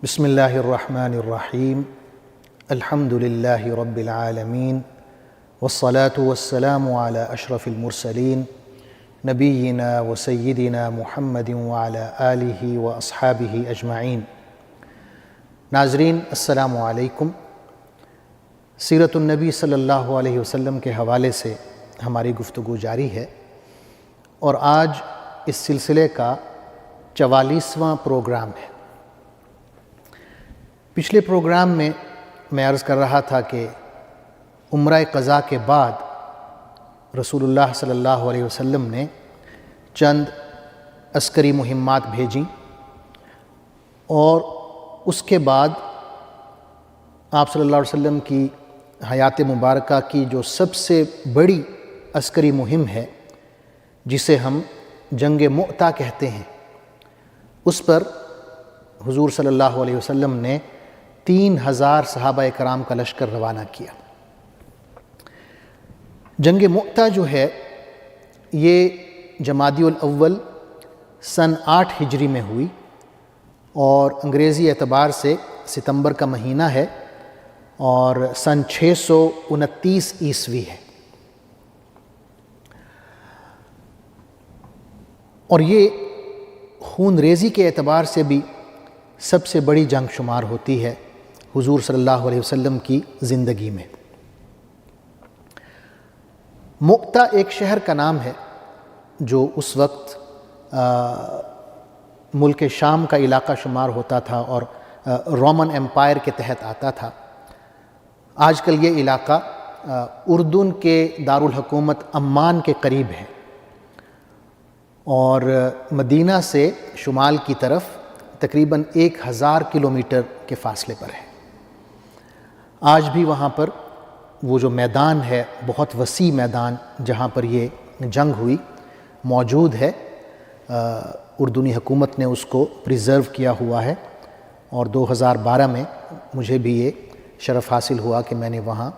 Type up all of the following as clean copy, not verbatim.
بسم اللہ الرحمن الرحیم الحمد للہ رب العالمین والصلاة والسلام علی اشرف المرسلین نبینا و سیدنا محمد وعلی آلہ و اصحابہ اجمعین۔ ناظرین السلام علیکم۔ سیرت النبی صلی اللہ علیہ وسلم کے حوالے سے ہماری گفتگو جاری ہے، اور آج اس سلسلے کا 44واں پروگرام ہے۔ پچھلے پروگرام میں عرض کر رہا تھا کہ عمرہ قضاء کے بعد رسول اللہ صلی اللہ علیہ وسلم نے چند عسکری مہمات بھیجیں، اور اس کے بعد آپ صلی اللہ علیہ وسلم کی حیات مبارکہ کی جو سب سے بڑی عسکری مہم ہے، جسے ہم جنگ مؤتہ کہتے ہیں، اس پر حضور صلی اللہ علیہ وسلم نے 3000 صحابہ کرام کا لشکر روانہ کیا۔ جنگ مؤتہ جو ہے یہ جمادی الاول سن 8 ہجری میں ہوئی، اور انگریزی اعتبار سے ستمبر کا مہینہ ہے، اور سن 629 عیسوی ہے، اور یہ خون ریزی کے اعتبار سے بھی سب سے بڑی جنگ شمار ہوتی ہے حضور صلی اللہ علیہ وسلم کی زندگی میں۔ مؤتہ ایک شہر کا نام ہے جو اس وقت ملک شام کا علاقہ شمار ہوتا تھا اور رومن ایمپائر کے تحت آتا تھا۔ آج کل یہ علاقہ اردن کے دارالحکومت عمان کے قریب ہے، اور مدینہ سے شمال کی طرف تقریباً 1000 کلومیٹر کے فاصلے پر ہے۔ آج بھی وہاں پر وہ جو میدان ہے، بہت وسیع میدان جہاں پر یہ جنگ ہوئی، موجود ہے۔ اردنی حکومت نے اس کو پریزرو کیا ہوا ہے، اور 2012 میں مجھے بھی یہ شرف حاصل ہوا کہ میں نے وہاں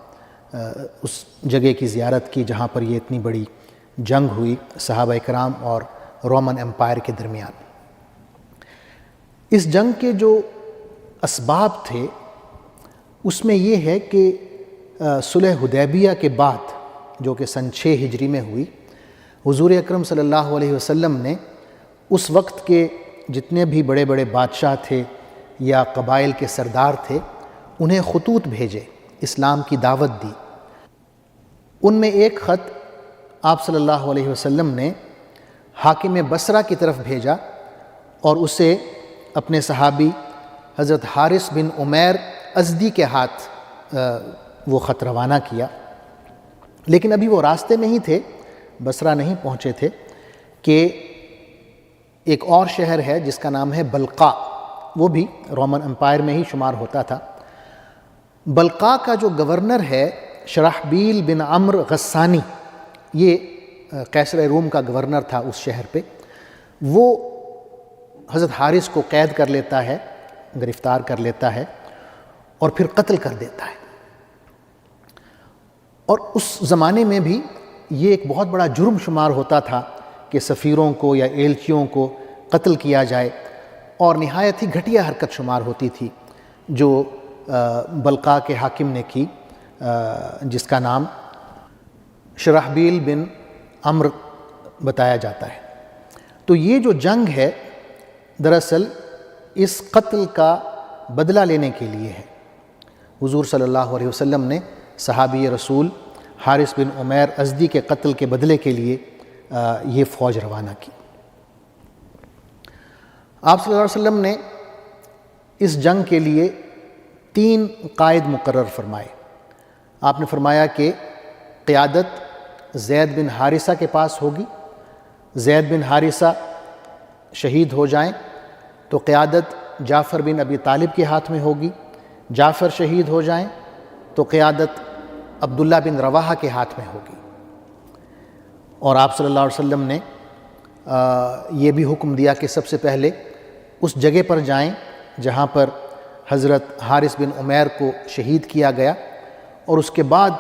اس جگہ کی زیارت کی جہاں پر یہ اتنی بڑی جنگ ہوئی صحابہ کرام اور رومن ایمپائر کے درمیان۔ اس جنگ کے جو اسباب تھے اس میں یہ ہے کہ صلح حدیبیہ کے بعد، جو کہ سن 6 ہجری میں ہوئی، حضور اکرم صلی اللہ علیہ وسلم نے اس وقت کے جتنے بھی بڑے بڑے بادشاہ تھے یا قبائل کے سردار تھے، انہیں خطوط بھیجے، اسلام کی دعوت دی۔ ان میں ایک خط آپ صلی اللہ علیہ وسلم نے حاکم بصرہ کی طرف بھیجا، اور اسے اپنے صحابی حضرت حارث بن عمیر ازدی کے ہاتھ وہ خط روانہ کیا۔ لیکن ابھی وہ راستے میں ہی تھے، بصرہ نہیں پہنچے تھے، کہ ایک اور شہر ہے جس کا نام ہے بلقاء، وہ بھی رومن امپائر میں ہی شمار ہوتا تھا۔ بلقاء کا جو گورنر ہے شرحبیل بن عمرو غسانی، یہ قیصر روم کا گورنر تھا اس شہر پہ، وہ حضرت حارث کو قید کر لیتا ہے، گرفتار کر لیتا ہے، اور پھر قتل کر دیتا ہے۔ اور اس زمانے میں بھی یہ ایک بہت بڑا جرم شمار ہوتا تھا کہ سفیروں کو یا ایلچیوں کو قتل کیا جائے، اور نہایت ہی گھٹیا حرکت شمار ہوتی تھی جو بلقاء کے حاکم نے کی، جس کا نام شرحبیل بن عمرو بتایا جاتا ہے۔ تو یہ جو جنگ ہے دراصل اس قتل کا بدلہ لینے کے لیے ہے۔ حضور صلی اللہ علیہ وسلم نے صحابی رسول حارث بن عمیر ازدی کے قتل کے بدلے کے لیے یہ فوج روانہ کی۔ آپ صلی اللہ علیہ وسلم نے اس جنگ کے لیے 3 قائد مقرر فرمائے۔ آپ نے فرمایا کہ قیادت زید بن حارثہ کے پاس ہوگی، زید بن حارثہ شہید ہو جائیں تو قیادت جعفر بن ابی طالب کے ہاتھ میں ہوگی، جعفر شہید ہو جائیں تو قیادت عبداللہ بن رواحہ کے ہاتھ میں ہوگی۔ اور آپ صلی اللہ علیہ وسلم نے یہ بھی حکم دیا کہ سب سے پہلے اس جگہ پر جائیں جہاں پر حضرت حارث بن عمیر کو شہید کیا گیا، اور اس کے بعد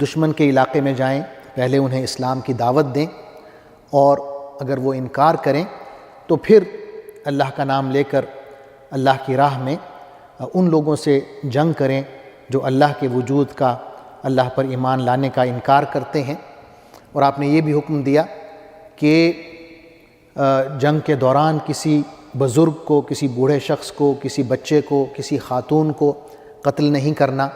دشمن کے علاقے میں جائیں، پہلے انہیں اسلام کی دعوت دیں، اور اگر وہ انکار کریں تو پھر اللہ کا نام لے کر اللہ کی راہ میں ان لوگوں سے جنگ کریں جو اللہ کے وجود کا، اللہ پر ایمان لانے کا انکار کرتے ہیں۔ اور آپ نے یہ بھی حکم دیا کہ جنگ کے دوران کسی بزرگ کو، کسی بوڑھے شخص کو، کسی بچے کو، کسی خاتون کو قتل نہیں کرنا،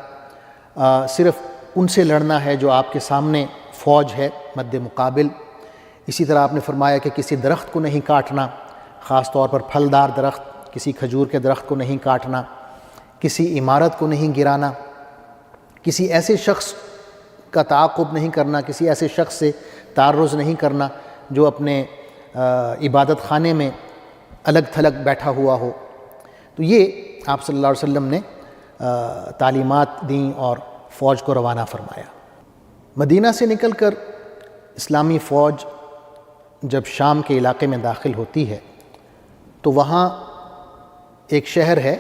صرف ان سے لڑنا ہے جو آپ کے سامنے فوج ہے مد مقابل۔ اسی طرح آپ نے فرمایا کہ کسی درخت کو نہیں کاٹنا، خاص طور پر پھلدار درخت، کسی کھجور کے درخت کو نہیں کاٹنا، کسی عمارت کو نہیں گرانا، کسی ایسے شخص کا تعاقب نہیں کرنا، کسی ایسے شخص سے تعرض نہیں کرنا جو اپنے عبادت خانے میں الگ تھلگ بیٹھا ہوا ہو۔ تو یہ آپ صلی اللہ علیہ وسلم نے تعلیمات دیں اور فوج کو روانہ فرمایا۔ مدینہ سے نکل کر اسلامی فوج جب شام کے علاقے میں داخل ہوتی ہے تو وہاں ایک شہر ہے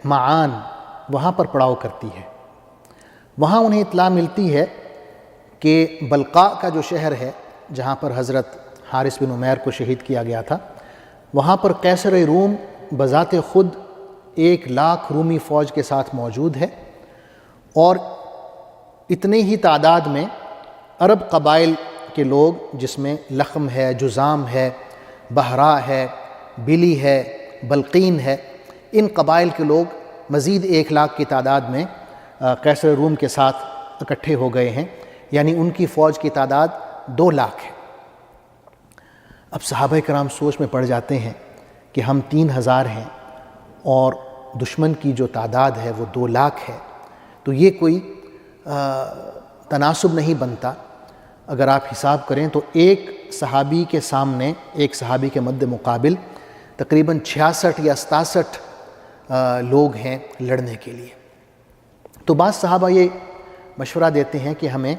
معان، وہاں پر پڑاؤ کرتی ہے۔ وہاں انہیں اطلاع ملتی ہے کہ بلقاء کا جو شہر ہے جہاں پر حضرت حارث بن عمیر کو شہید کیا گیا تھا، وہاں پر قیصر روم بذات خود 1,00,000 رومی فوج کے ساتھ موجود ہے، اور اتنے ہی تعداد میں عرب قبائل کے لوگ جس میں لخم ہے، جذام ہے، بہرا ہے، بلی ہے، بلقین ہے، ان قبائل کے لوگ مزید 1,00,000 کی تعداد میں قیصر روم کے ساتھ اکٹھے ہو گئے ہیں، یعنی ان کی فوج کی تعداد 2,00,000 ہے۔ اب صحابہ کرام سوچ میں پڑ جاتے ہیں کہ ہم 3,000 ہیں اور دشمن کی جو تعداد ہے وہ 2,00,000 ہے، تو یہ کوئی تناسب نہیں بنتا۔ اگر آپ حساب کریں تو ایک صحابی کے سامنے، ایک صحابی کے مد مقابل تقریباً 66 یا 67 لوگ ہیں لڑنے کے لیے۔ تو بعض صحابہ یہ مشورہ دیتے ہیں کہ ہمیں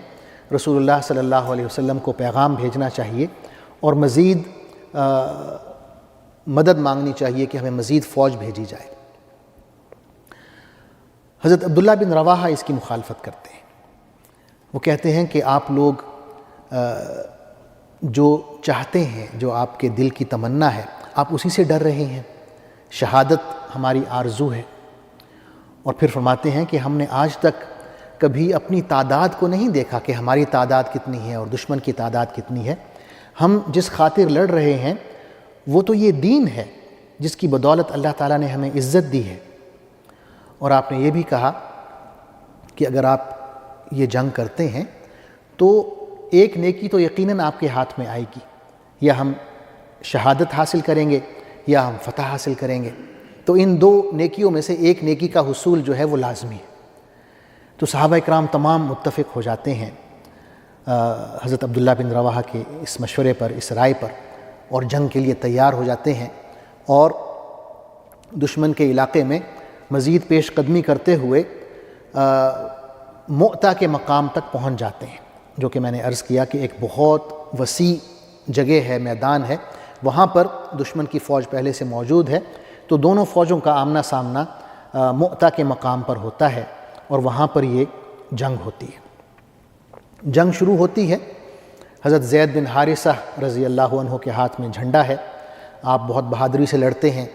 رسول اللہ صلی اللہ علیہ وسلم کو پیغام بھیجنا چاہیے اور مزید مدد مانگنی چاہیے کہ ہمیں مزید فوج بھیجی جائے۔ حضرت عبداللہ بن رواحہ اس کی مخالفت کرتے ہیں۔ وہ کہتے ہیں کہ آپ لوگ جو چاہتے ہیں، جو آپ کے دل کی تمنا ہے، آپ اسی سے ڈر رہے ہیں۔ شہادت ہماری آرزو ہے۔ اور پھر فرماتے ہیں کہ ہم نے آج تک کبھی اپنی تعداد کو نہیں دیکھا کہ ہماری تعداد کتنی ہے اور دشمن کی تعداد کتنی ہے۔ ہم جس خاطر لڑ رہے ہیں وہ تو یہ دین ہے جس کی بدولت اللہ تعالیٰ نے ہمیں عزت دی ہے۔ اور آپ نے یہ بھی کہا کہ اگر آپ یہ جنگ کرتے ہیں تو ایک نیکی تو یقیناً آپ کے ہاتھ میں آئے گی، یا ہم شہادت حاصل کریں گے یا ہم فتح حاصل کریں گے، تو ان دو نیکیوں میں سے ایک نیکی کا حصول جو ہے وہ لازمی ہے۔ تو صحابہ اکرام تمام متفق ہو جاتے ہیں حضرت عبداللہ بن رواحہ کے اس مشورے پر، اس رائے پر، اور جنگ کے لیے تیار ہو جاتے ہیں اور دشمن کے علاقے میں مزید پیش قدمی کرتے ہوئے مؤتہ کے مقام تک پہنچ جاتے ہیں، جو کہ میں نے عرض کیا کہ ایک بہت وسیع جگہ ہے، میدان ہے۔ وہاں پر دشمن کی فوج پہلے سے موجود ہے، تو دونوں فوجوں کا آمنا سامنا مؤتہ کے مقام پر ہوتا ہے اور وہاں پر یہ جنگ ہوتی ہے۔ جنگ شروع ہوتی ہے، حضرت زید بن حارثہ رضی اللہ عنہ کے ہاتھ میں جھنڈا ہے، آپ بہت بہادری سے لڑتے ہیں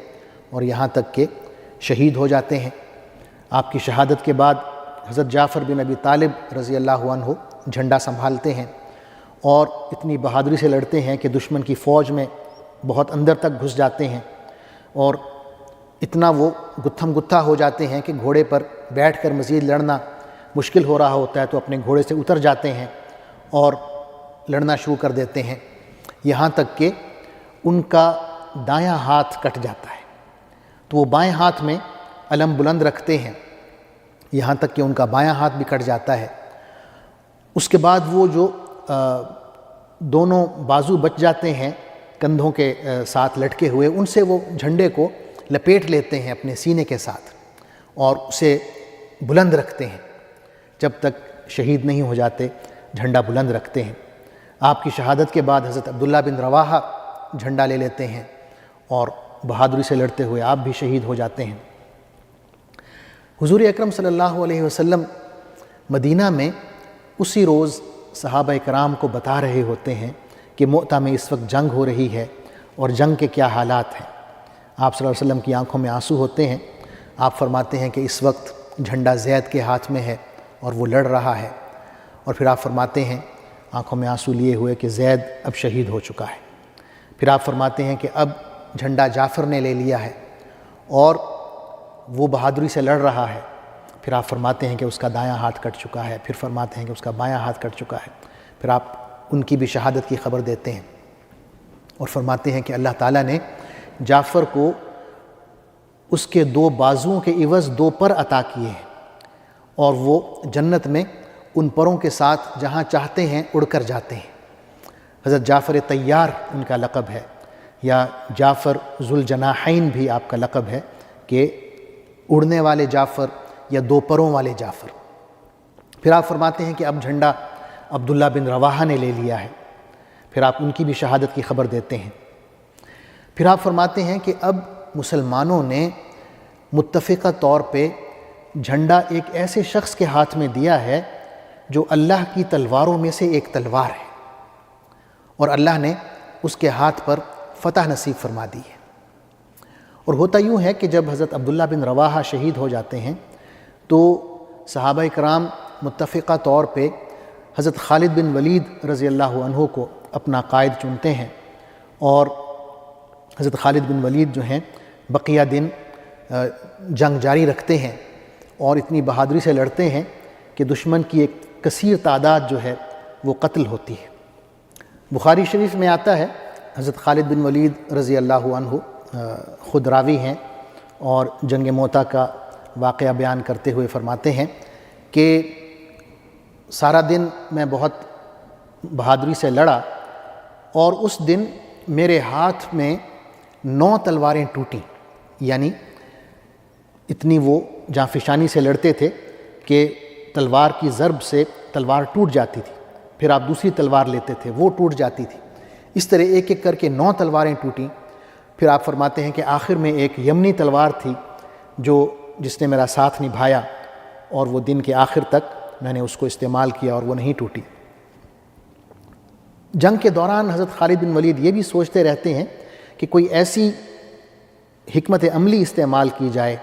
اور یہاں تک کہ شہید ہو جاتے ہیں۔ آپ کی شہادت کے بعد حضرت جعفر بن ابی طالب رضی اللہ عنہ جھنڈا سنبھالتے ہیں اور اتنی بہادری سے لڑتے ہیں کہ دشمن کی فوج میں بہت اندر تک گھس جاتے ہیں، اور اتنا وہ گتھم گتھا ہو جاتے ہیں کہ گھوڑے پر بیٹھ کر مزید لڑنا مشکل ہو رہا ہوتا ہے، تو اپنے گھوڑے سے اتر جاتے ہیں اور لڑنا شروع کر دیتے ہیں، یہاں تک کہ ان کا دایاں ہاتھ کٹ جاتا ہے، تو وہ بائیں ہاتھ میں علم بلند رکھتے ہیں، یہاں تک کہ ان کا بایاں ہاتھ بھی کٹ جاتا ہے۔ اس کے بعد وہ جو دونوں بازو بچ جاتے ہیں کندھوں کے ساتھ لٹکے ہوئے، ان سے وہ جھنڈے کو لپیٹ لیتے ہیں اپنے سینے کے ساتھ اور اسے بلند رکھتے ہیں، جب تک شہید نہیں ہو جاتے جھنڈا بلند رکھتے ہیں۔ آپ کی شہادت کے بعد حضرت عبداللہ بن رواحہ جھنڈا لے لیتے ہیں اور بہادری سے لڑتے ہوئے آپ بھی شہید ہو جاتے ہیں۔ حضور اکرم صلی اللہ علیہ وسلم مدینہ میں اسی روز صحابہ کرام کو بتا رہے ہوتے ہیں کہ مؤتہ میں اس وقت جنگ ہو رہی ہے اور جنگ کے کیا حالات ہیں۔ آپ صلی اللہ علیہ وسلم کی آنکھوں میں آنسو ہوتے ہیں. آپ فرماتے ہیں کہ اس وقت جھنڈا زید کے ہاتھ میں ہے اور وہ لڑ رہا ہے. اور پھر آپ فرماتے ہیں آنکھوں میں آنسو لیے ہوئے کہ زید اب شہید ہو چکا ہے. پھر آپ فرماتے ہیں کہ اب جھنڈا جعفر نے لے لیا ہے اور وہ بہادری سے لڑ رہا ہے. پھر آپ فرماتے ہیں کہ اس کا دایاں ہاتھ کٹ چکا ہے. پھر فرماتے ہیں کہ اس کا بایاں ہاتھ کٹ چکا ہے. پھر آپ ان کی بھی شہادت کی خبر دیتے ہیں اور فرماتے ہیں کہ اللہ تعالیٰ نے جعفر کو اس کے 2 بازوؤں کے عوض 2 پر عطا کیے ہیں اور وہ جنت میں ان پروں کے ساتھ جہاں چاہتے ہیں اڑ کر جاتے ہیں. حضرت جعفر طیار ان کا لقب ہے یا جعفر ذوالجناحین بھی آپ کا لقب ہے کہ اڑنے والے جعفر یا 2 پروں والے جعفر. پھر آپ فرماتے ہیں کہ اب جھنڈا عبداللہ بن رواحہ نے لے لیا ہے. پھر آپ ان کی بھی شہادت کی خبر دیتے ہیں. پھر آپ فرماتے ہیں کہ اب مسلمانوں نے متفقہ طور پہ جھنڈا ایک ایسے شخص کے ہاتھ میں دیا ہے جو اللہ کی تلواروں میں سے ایک تلوار ہے اور اللہ نے اس کے ہاتھ پر فتح نصیب فرما دی ہے. اور ہوتا یوں ہے کہ جب حضرت عبداللہ بن رواحہ شہید ہو جاتے ہیں تو صحابہ کرام متفقہ طور پہ حضرت خالد بن ولید رضی اللہ عنہ کو اپنا قائد چنتے ہیں اور حضرت خالد بن ولید جو ہیں بقیہ دن جنگ جاری رکھتے ہیں اور اتنی بہادری سے لڑتے ہیں کہ دشمن کی ایک کثیر تعداد جو ہے وہ قتل ہوتی ہے. بخاری شریف میں آتا ہے حضرت خالد بن ولید رضی اللہ عنہ خود راوی ہیں اور جنگ موتا کا واقعہ بیان کرتے ہوئے فرماتے ہیں کہ سارا دن میں بہت بہادری سے لڑا اور اس دن میرے ہاتھ میں 9 تلواریں ٹوٹیں. یعنی اتنی وہ جانفشانی سے لڑتے تھے کہ تلوار کی ضرب سے تلوار ٹوٹ جاتی تھی. پھر آپ دوسری تلوار لیتے تھے وہ ٹوٹ جاتی تھی. اس طرح ایک ایک کر کے 9 تلواریں ٹوٹیں. پھر آپ فرماتے ہیں کہ آخر میں ایک یمنی تلوار تھی جس نے میرا ساتھ نبھایا اور وہ دن کے آخر تک میں نے اس کو استعمال کیا اور وہ نہیں ٹوٹی. جنگ کے دوران حضرت خالد بن ولید یہ بھی سوچتے رہتے ہیں کہ کوئی ایسی حکمت عملی استعمال کی جائے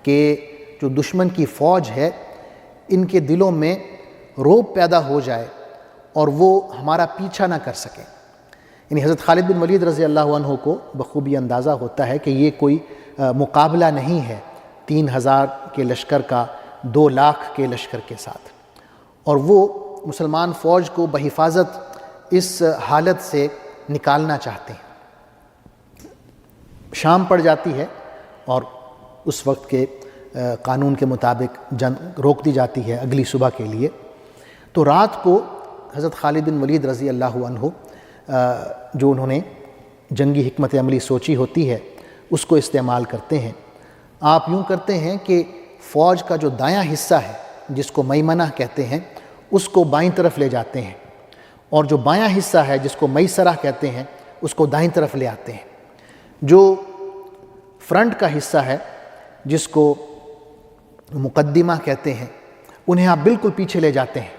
کہ جو دشمن کی فوج ہے ان کے دلوں میں رعب پیدا ہو جائے اور وہ ہمارا پیچھا نہ کر سکیں. یعنی حضرت خالد بن ولید رضی اللہ عنہ کو بخوبی اندازہ ہوتا ہے کہ یہ کوئی مقابلہ نہیں ہے 3000 کے لشکر کا 2 لاکھ کے لشکر کے ساتھ، اور وہ مسلمان فوج کو بحفاظت اس حالت سے نکالنا چاہتے ہیں. شام پڑ جاتی ہے اور اس وقت کے قانون کے مطابق جنگ روک دی جاتی ہے اگلی صبح کے لیے. تو رات کو حضرت خالد بن ولید رضی اللہ عنہ جو انہوں نے جنگی حکمت عملی سوچی ہوتی ہے اس کو استعمال کرتے ہیں. آپ یوں کرتے ہیں کہ فوج کا جو دایاں حصہ ہے جس کو میمنہ کہتے ہیں اس کو بائیں طرف لے جاتے ہیں اور جو بایاں حصہ ہے جس کو میسرہ کہتے ہیں اس کو دائیں طرف لے آتے ہیں. جو فرنٹ کا حصہ ہے جس کو مقدمہ کہتے ہیں انہیں آپ بالکل پیچھے لے جاتے ہیں،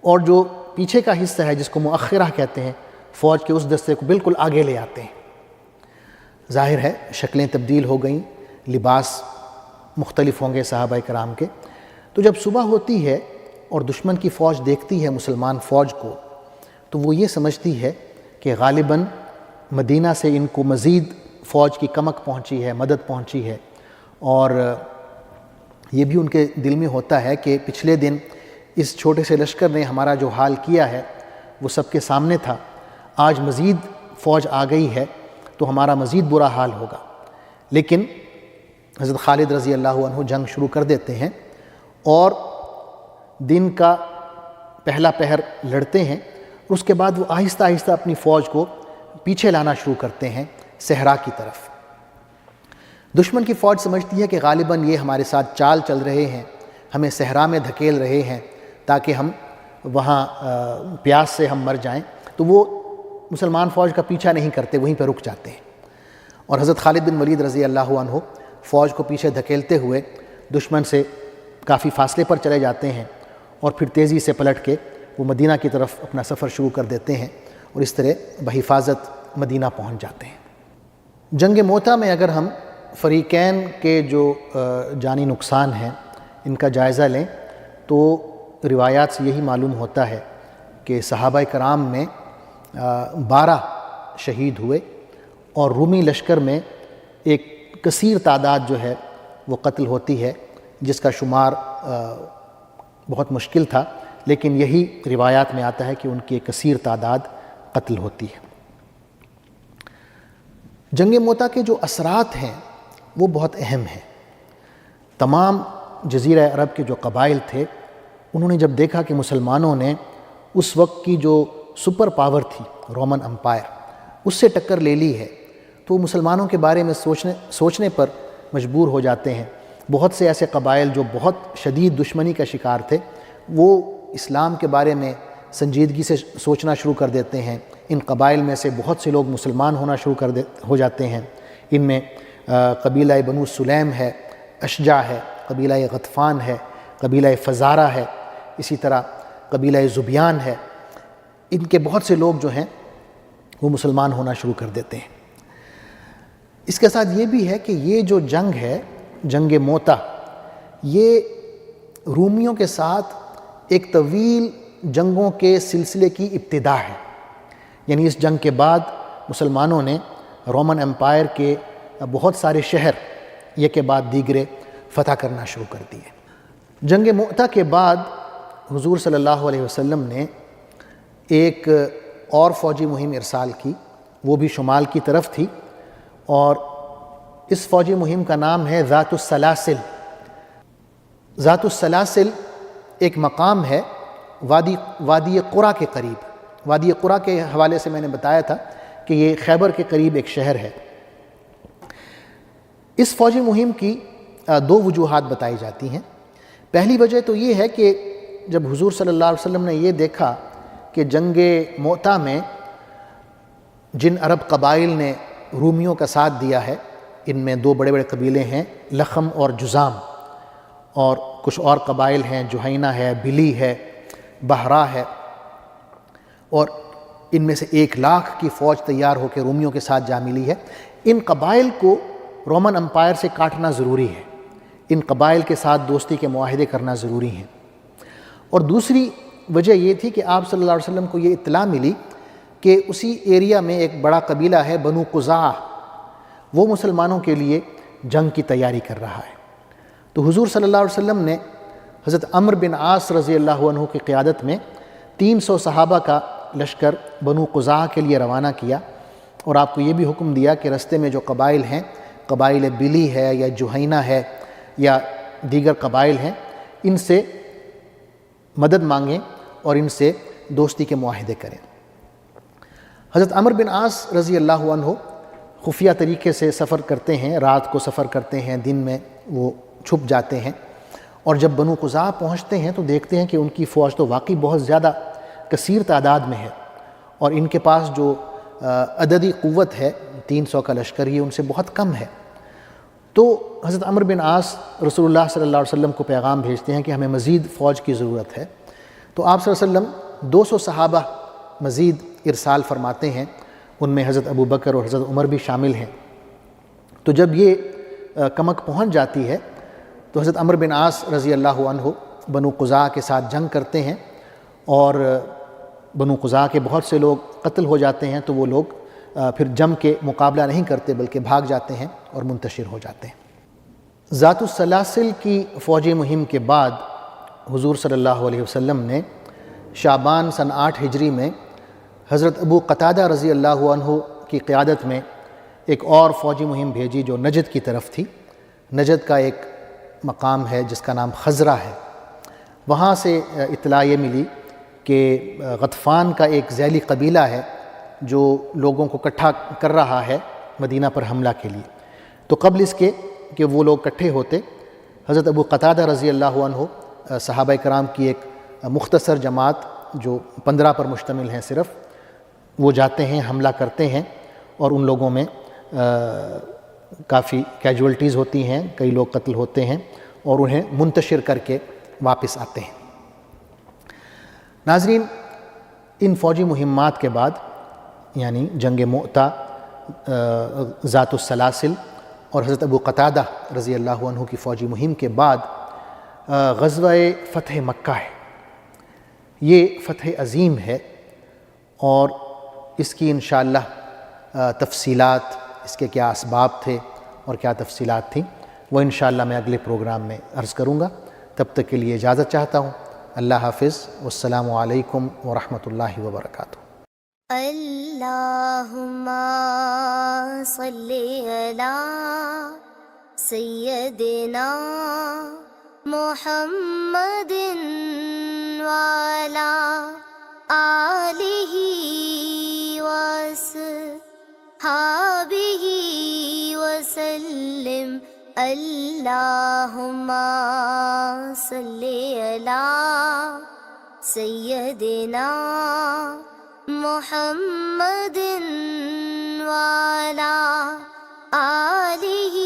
اور جو پیچھے کا حصہ ہے جس کو مؤخرہ کہتے ہیں فوج کے اس دستے کو بالکل آگے لے آتے ہیں. ظاہر ہے شکلیں تبدیل ہو گئیں، لباس مختلف ہوں گے صحابہ کرام کے. تو جب صبح ہوتی ہے اور دشمن کی فوج دیکھتی ہے مسلمان فوج کو تو وہ یہ سمجھتی ہے کہ غالباً مدینہ سے ان کو مزید فوج کی کمک پہنچی ہے، مدد پہنچی ہے. اور یہ بھی ان کے دل میں ہوتا ہے کہ پچھلے دن اس چھوٹے سے لشکر نے ہمارا جو حال کیا ہے وہ سب کے سامنے تھا، آج مزید فوج آ گئی ہے تو ہمارا مزید برا حال ہوگا. لیکن حضرت خالد رضی اللہ عنہ جنگ شروع کر دیتے ہیں اور دن کا پہلا پہر لڑتے ہیں. اس کے بعد وہ آہستہ آہستہ اپنی فوج کو پیچھے لانا شروع کرتے ہیں صحرا کی طرف. دشمن کی فوج سمجھتی ہے کہ غالباً یہ ہمارے ساتھ چال چل رہے ہیں، ہمیں صحرا میں دھکیل رہے ہیں تاکہ ہم وہاں پیاس سے ہم مر جائیں. تو وہ مسلمان فوج کا پیچھا نہیں کرتے، وہیں پہ رک جاتے ہیں. اور حضرت خالد بن ولید رضی اللہ عنہ فوج کو پیچھے دھکیلتے ہوئے دشمن سے کافی فاصلے پر چلے جاتے ہیں اور پھر تیزی سے پلٹ کے وہ مدینہ کی طرف اپنا سفر شروع کر دیتے ہیں اور اس طرح بحفاظت مدینہ پہنچ جاتے ہیں. جنگ موتا میں اگر ہم فریقین کے جو جانی نقصان ہیں ان کا جائزہ لیں تو روایات سے یہی معلوم ہوتا ہے کہ صحابہ کرام میں 12 شہید ہوئے اور رومی لشکر میں ایک کثیر تعداد جو ہے وہ قتل ہوتی ہے، جس کا شمار بہت مشکل تھا، لیکن یہی روایات میں آتا ہے کہ ان کی ایک کثیر تعداد قتل ہوتی ہے۔ جنگ موتا کے جو اثرات ہیں وہ بہت اہم ہیں۔ تمام جزیرہ عرب کے جو قبائل تھے انہوں نے جب دیکھا کہ مسلمانوں نے اس وقت کی جو سپر پاور تھی رومن امپائر اس سے ٹکر لے لی ہے، تو مسلمانوں کے بارے میں سوچنے پر مجبور ہو جاتے ہیں۔ بہت سے ایسے قبائل جو بہت شدید دشمنی کا شکار تھے وہ اسلام کے بارے میں سنجیدگی سے سوچنا شروع کر دیتے ہیں۔ ان قبائل میں سے بہت سے لوگ مسلمان ہونا شروع ہو جاتے ہیں۔ ان میں قبیلہ بنو سلیم ہے، اشجع ہے، قبیلہ غطفان ہے، قبیلہ فزارہ ہے، اسی طرح قبیلہ زبیان ہے۔ ان کے بہت سے لوگ جو ہیں وہ مسلمان ہونا شروع کر دیتے ہیں۔ اس کے ساتھ یہ بھی ہے کہ یہ جو جنگ ہے، جنگ موتا، یہ رومیوں کے ساتھ ایک طویل جنگوں کے سلسلے کی ابتدا ہے۔ یعنی اس جنگ کے بعد مسلمانوں نے رومن امپائر کے بہت سارے شہر یک کے بعد دیگرے فتح کرنا شروع کر دیے۔ جنگ موتا کے بعد حضور صلی اللہ علیہ وسلم نے ایک اور فوجی مہم ارسال کی، وہ بھی شمال کی طرف تھی، اور اس فوجی مہم کا نام ہے ذات السلاسل۔ ذات السلاسل ایک مقام ہے وادی قرا کے قریب۔ وادی قرا کے حوالے سے میں نے بتایا تھا کہ یہ خیبر کے قریب ایک شہر ہے۔ اس فوجی مہم کی 2 وجوہات بتائی جاتی ہیں۔ پہلی وجہ تو یہ ہے کہ جب حضور صلی اللہ علیہ وسلم نے یہ دیکھا کہ جنگ موتا میں جن عرب قبائل نے رومیوں کا ساتھ دیا ہے، ان میں 2 بڑے بڑے قبیلے ہیں، لخم اور جزام، اور کچھ اور قبائل ہیں، جوہینہ ہے، بلی ہے، بہرا ہے، اور ان میں سے 1 لاکھ کی فوج تیار ہو کے رومیوں کے ساتھ جا ملی ہے۔ ان قبائل کو رومن امپائر سے کاٹنا ضروری ہے، ان قبائل کے ساتھ دوستی کے معاہدے کرنا ضروری ہیں۔ اور دوسری وجہ یہ تھی کہ آپ صلی اللہ علیہ وسلم کو یہ اطلاع ملی کہ اسی ایریا میں ایک بڑا قبیلہ ہے بنو قزاع، وہ مسلمانوں کے لیے جنگ کی تیاری کر رہا ہے۔ تو حضور صلی اللہ علیہ وسلم نے حضرت عمرو بن عاص رضی اللہ عنہ کی قیادت میں 300 صحابہ کا لشکر بنو قزاع کے لیے روانہ کیا، اور آپ کو یہ بھی حکم دیا کہ رستے میں جو قبائل ہیں، قبائل بلی ہے یا جوہینہ ہے یا دیگر قبائل ہیں، ان سے مدد مانگیں اور ان سے دوستی کے معاہدے کریں۔ حضرت عمرو بن عاص رضی اللہ عنہ خفیہ طریقے سے سفر کرتے ہیں، رات کو سفر کرتے ہیں، دن میں وہ چھپ جاتے ہیں، اور جب بنو قزاع پہنچتے ہیں تو دیکھتے ہیں کہ ان کی فوج تو واقعی بہت زیادہ کثیر تعداد میں ہے، اور ان کے پاس جو عددی قوت ہے 300 کا لشکر، یہ ان سے بہت کم ہے۔ تو حضرت عمرو بن عاص رسول اللہ صلی اللہ علیہ وسلم کو پیغام بھیجتے ہیں کہ ہمیں مزید فوج کی ضرورت ہے۔ تو آپ صلی اللہ علیہ وسلم 200 صحابہ مزید ارسال فرماتے ہیں، ان میں حضرت ابو بکر اور حضرت عمر بھی شامل ہیں۔ تو جب یہ کمک پہنچ جاتی ہے تو حضرت عمرو بن عاص رضی اللہ عنہ بنو قزاع کے ساتھ جنگ کرتے ہیں، اور بنو قزاع کے بہت سے لوگ قتل ہو جاتے ہیں، تو وہ لوگ پھر جم کے مقابلہ نہیں کرتے بلکہ بھاگ جاتے ہیں اور منتشر ہو جاتے ہیں۔ ذات السلاسل کی فوجی مہم کے بعد حضور صلی اللہ علیہ وسلم نے شعبان سن 8 ہجری میں حضرت ابو قتادہ رضی اللہ عنہ کی قیادت میں ایک اور فوجی مہم بھیجی جو نجد کی طرف تھی۔ نجد کا ایک مقام ہے جس کا نام خزرہ ہے، وہاں سے اطلاع یہ ملی کہ غطفان کا ایک ذیلی قبیلہ ہے جو لوگوں کو اکٹھا کر رہا ہے مدینہ پر حملہ کے لیے۔ تو قبل اس کے کہ وہ لوگ اکٹھے ہوتے، حضرت ابو قتادہ رضی اللہ عنہ صحابہ کرام کی ایک مختصر جماعت جو 15 پر مشتمل ہیں صرف، وہ جاتے ہیں، حملہ کرتے ہیں، اور ان لوگوں میں کافی کیجولٹیز ہوتی ہیں، کئی لوگ قتل ہوتے ہیں، اور انہیں منتشر کر کے واپس آتے ہیں۔ ناظرین، ان فوجی مہمات کے بعد، یعنی جنگ مؤتہ، ذات السلاسل اور حضرت ابو قتادہ رضی اللہ عنہ کی فوجی مہم کے بعد غزوہ فتح مکہ ہے۔ یہ فتح عظیم ہے اور اس کی انشاءاللہ تفصیلات، اس کے کیا اسباب تھے اور کیا تفصیلات تھیں، وہ انشاءاللہ میں اگلے پروگرام میں عرض کروں گا۔ تب تک کے لیے اجازت چاہتا ہوں۔ اللہ حافظ، والسلام علیکم ورحمۃ اللہ وبرکاتہ۔ اللہم صلی علی سیدنا محمد وعلی آلہ وصحبہ وسلم۔ اللہم صلی علی سیدنا محمد وعلی آلہ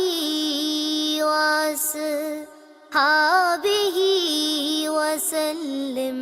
وصحبہ وسلم۔